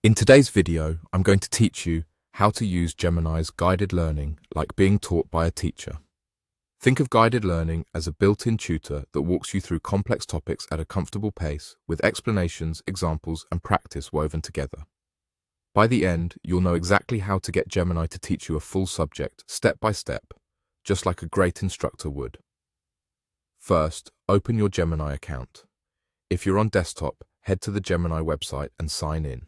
In today's video, I'm going to teach you how to use Gemini's guided learning like being taught by a teacher. Think of guided learning as a built-in tutor that walks you through complex topics at a comfortable pace with explanations, examples, and practice woven together. By the end, you'll know exactly how to get Gemini to teach you a full subject, step by step, just like a great instructor would. First, open your Gemini account. If you're on desktop, head to the Gemini website and sign in.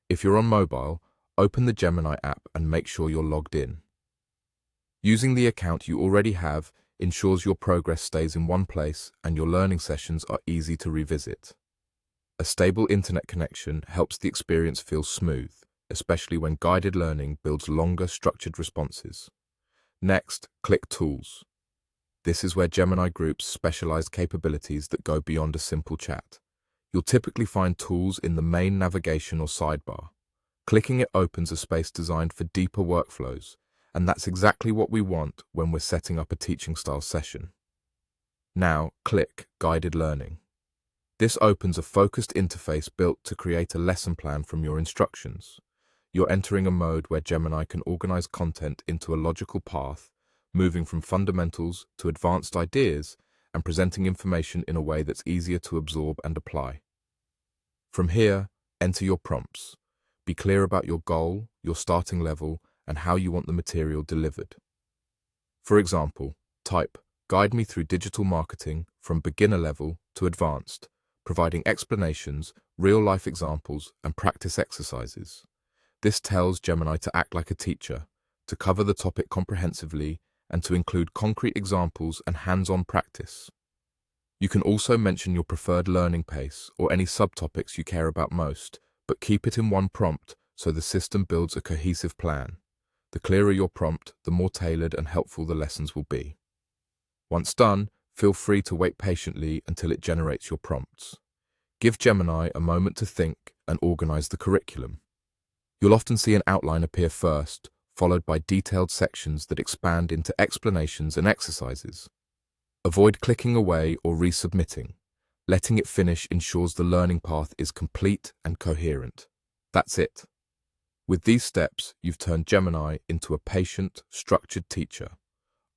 If you're on mobile, open the Gemini app and make sure you're logged in. Using the account you already have ensures your progress stays in one place and your learning sessions are easy to revisit. A stable internet connection helps the experience feel smooth, especially when guided learning builds longer, structured responses. Next, click Tools. This is where Gemini groups specialized capabilities that go beyond a simple chat. You'll typically find tools in the main navigation or sidebar. Clicking it opens a space designed for deeper workflows, and that's exactly what we want when we're setting up a teaching style session. Now, click Guided Learning. This opens a focused interface built to create a lesson plan from your instructions. You're entering a mode where Gemini can organize content into a logical path, moving from fundamentals to advanced ideas and presenting information in a way that's easier to absorb and apply. From here, enter your prompts. Be clear about your goal, your starting level, and how you want the material delivered. For example, type, "Guide me through digital marketing from beginner level to advanced," providing explanations, real-life examples, and practice exercises. This tells Gemini to act like a teacher, to cover the topic comprehensively, and to include concrete examples and hands-on practice. You can also mention your preferred learning pace or any subtopics you care about most, but keep it in one prompt so the system builds a cohesive plan. The clearer your prompt, the more tailored and helpful the lessons will be. Once done, feel free to wait patiently until it generates your prompts. Give Gemini a moment to think and organize the curriculum. You'll often see an outline appear first, followed by detailed sections that expand into explanations and exercises. Avoid clicking away or resubmitting. Letting it finish ensures the learning path is complete and coherent. That's it. With these steps, you've turned Gemini into a patient, structured teacher.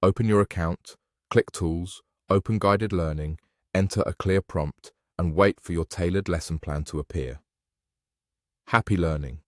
Open your account, click Tools, open Guided Learning, enter a clear prompt, and wait for your tailored lesson plan to appear. Happy learning!